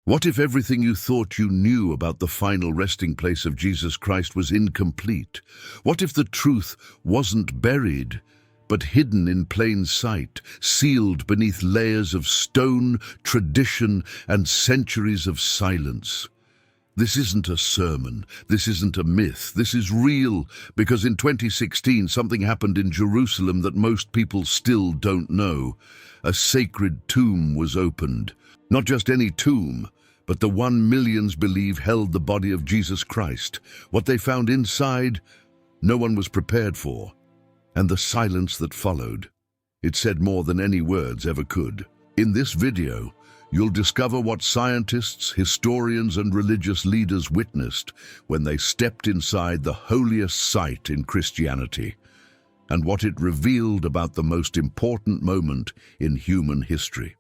What if everything you thought you knew about the final resting place of Jesus Christ was incomplete? What if the truth wasn't buried, but hidden in plain sight, sealed beneath layers of stone, tradition, and centuries of silence? This isn't a sermon, this isn't a myth, this is real, because in 2016 something happened in Jerusalem that most people still don't know. A sacred tomb was opened. Not just any tomb, but the one millions believe held the body of Jesus Christ. What they found inside, no one was prepared for. And the silence that followed, it said more than any words ever could. In this video, you'll discover what scientists, historians, and religious leaders witnessed when they stepped inside the holiest site in Christianity, and what it revealed about the most important moment in human history.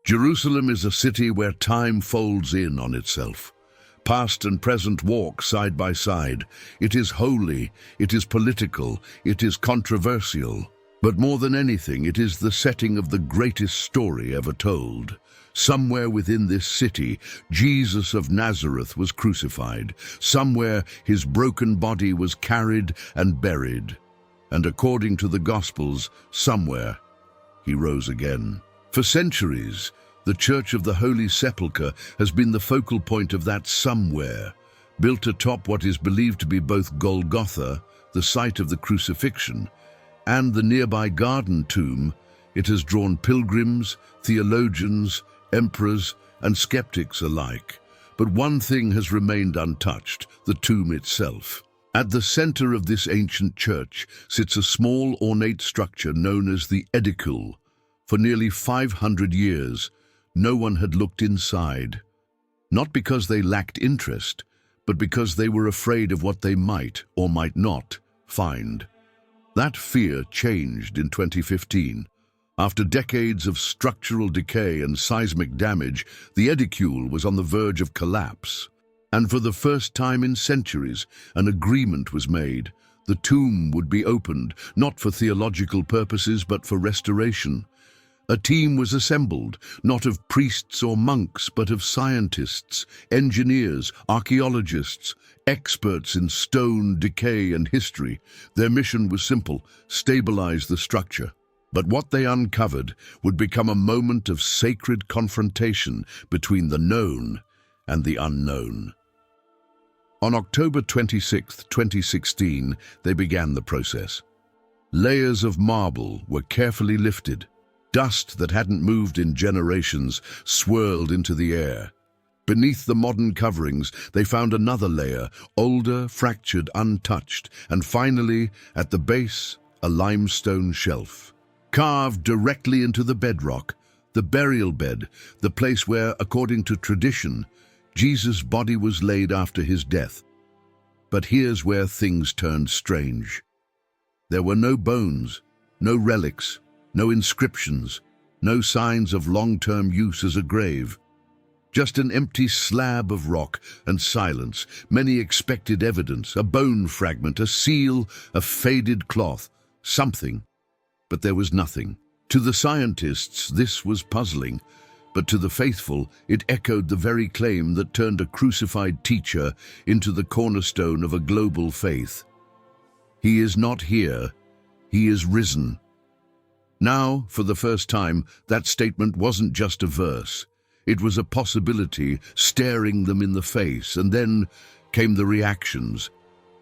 Jerusalem is a city where time folds in on itself. Past and present walk side by side. It is holy, it is political, it is controversial. But more than anything, it is the setting of the greatest story ever told. Somewhere within this city, Jesus of Nazareth was crucified. Somewhere, his broken body was carried and buried. And according to the Gospels, somewhere, he rose again. For centuries, the Church of the Holy Sepulchre has been the focal point of that somewhere. Built atop what is believed to be both Golgotha, the site of the crucifixion, and the nearby garden tomb, it has drawn pilgrims, theologians, emperors, and skeptics alike. But one thing has remained untouched: the tomb itself. At the center of this ancient church sits a small ornate structure known as the edicule. For nearly 500 years, no one had looked inside. Not because they lacked interest, but because they were afraid of what they might or might not find. That fear changed in 2015. After decades of structural decay and seismic damage, the edicule was on the verge of collapse. And for the first time in centuries, an agreement was made. The tomb would be opened, not for theological purposes, but for restoration. A team was assembled, not of priests or monks, but of scientists, engineers, archaeologists, experts in stone, decay, and history. Their mission was simple: stabilize the structure. But what they uncovered would become a moment of sacred confrontation between the known and the unknown. On October 26, 2016, they began the process. Layers of marble were carefully lifted. Dust that hadn't moved in generations swirled into the air. Beneath the modern coverings, they found another layer, older, fractured, untouched, and finally, at the base, a limestone shelf. Carved directly into the bedrock, the burial bed, the place where, according to tradition, Jesus' body was laid after his death. But here's where things turned strange. There were no bones, no relics, no inscriptions, no signs of long-term use as a grave. Just an empty slab of rock and silence. Many expected evidence: a bone fragment, a seal, a faded cloth, something. But there was nothing. To the scientists, this was puzzling, but to the faithful, it echoed the very claim that turned a crucified teacher into the cornerstone of a global faith. He is not here, he is risen. Now, for the first time, that statement wasn't just a verse. It was a possibility staring them in the face, and then came the reactions.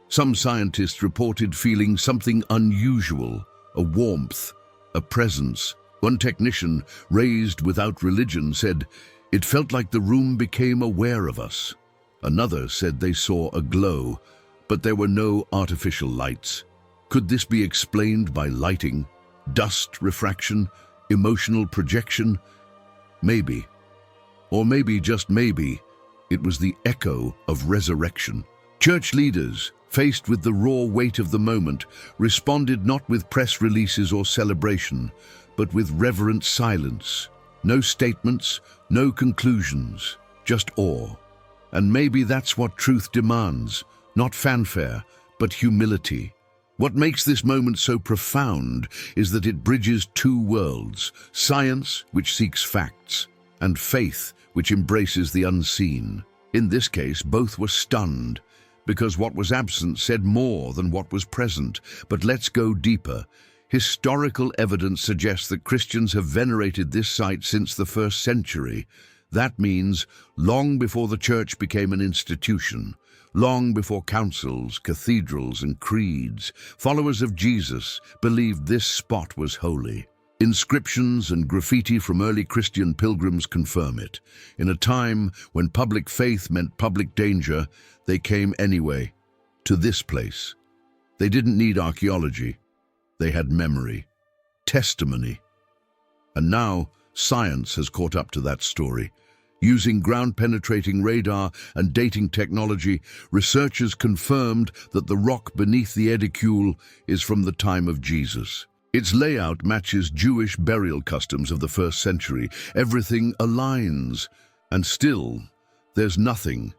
Some scientists reported feeling something unusual, a warmth, a presence. One technician, raised without religion, said, "It felt like the room became aware of us." Another said they saw a glow, but there were no artificial lights. Could this be explained by lighting? Dust refraction, emotional projection? Maybe. Or maybe, just maybe, it was the echo of resurrection. Church leaders, faced with the raw weight of the moment, responded not with press releases or celebration, but with reverent silence. No statements, no conclusions, just awe. And maybe that's what truth demands, not fanfare, but humility. What makes this moment so profound is that it bridges two worlds: science, which seeks facts, and faith, which embraces the unseen. In this case, both were stunned, because what was absent said more than what was present. But let's go deeper. Historical evidence suggests that Christians have venerated this site since the 1st century. That means long before the church became an institution, long before councils, cathedrals, and creeds, followers of Jesus believed this spot was holy. Inscriptions and graffiti from early Christian pilgrims confirm it. In a time when public faith meant public danger, they came anyway, to this place. They didn't need archaeology. They had memory, testimony. And now, science has caught up to that story. Using ground-penetrating radar and dating technology, researchers confirmed that the rock beneath the edicule is from the time of Jesus. Its layout matches Jewish burial customs of the 1st century. Everything aligns, and still, there's nothing.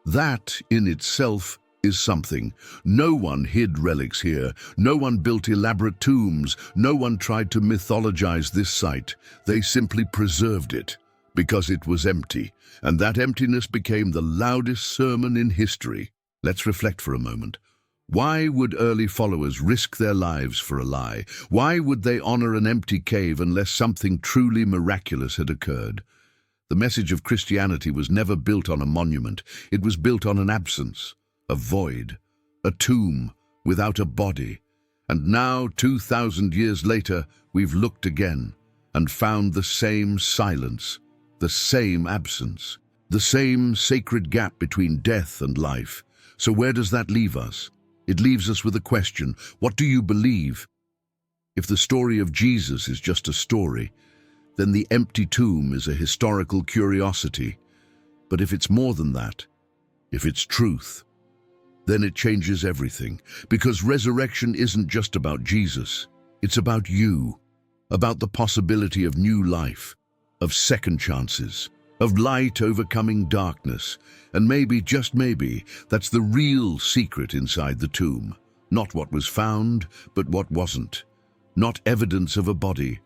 That, in itself, is something. No one hid relics here. No one built elaborate tombs. No one tried to mythologize this site. They simply preserved it, because it was empty, and that emptiness became the loudest sermon in history. Let's reflect for a moment. Why would early followers risk their lives for a lie? Why would they honor an empty cave unless something truly miraculous had occurred? The message of Christianity was never built on a monument. It was built on an absence, a void, a tomb without a body. And now, 2,000 years later, we've looked again and found the same silence, the same absence, the same sacred gap between death and life. So where does that leave us? It leaves us with a question. What do you believe? If the story of Jesus is just a story, then the empty tomb is a historical curiosity. But if it's more than that, if it's truth, then it changes everything. Because resurrection isn't just about Jesus. It's about you, about the possibility of new life, of second chances, of light overcoming darkness. And maybe, just maybe, that's the real secret inside the tomb. Not what was found, but what wasn't. Not evidence of a body,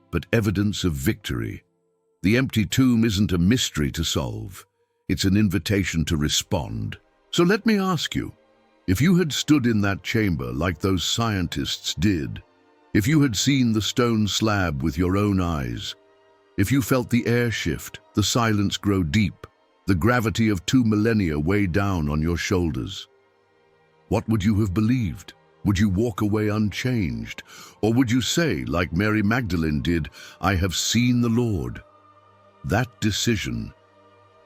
but evidence of victory. The empty tomb isn't a mystery to solve. It's an invitation to respond. So let me ask you, if you had stood in that chamber like those scientists did, if you had seen the stone slab with your own eyes, if you felt the air shift, the silence grow deep, the gravity of 2 millennia weigh down on your shoulders, what would you have believed? Would you walk away unchanged? Or would you say, like Mary Magdalene did, "I have seen the Lord"? That decision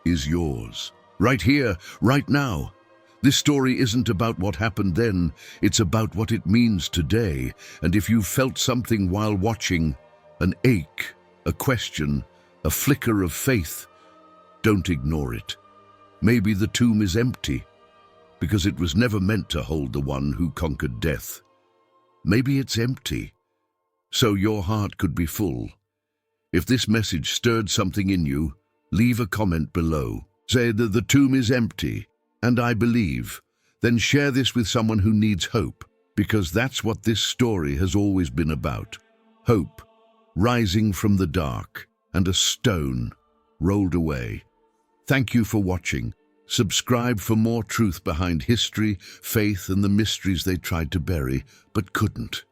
is yours. Right here, right now. This story isn't about what happened then, it's about what it means today. And if you felt something while watching, an ache, a question, a flicker of faith, don't ignore it. Maybe the tomb is empty, because it was never meant to hold the one who conquered death. Maybe it's empty, so your heart could be full. If this message stirred something in you, leave a comment below. Say that the tomb is empty, and I believe. Then share this with someone who needs hope, because that's what this story has always been about. Hope, rising from the dark, and a stone rolled away. Thank you for watching. Subscribe for more truth behind history, faith, and the mysteries they tried to bury, but couldn't.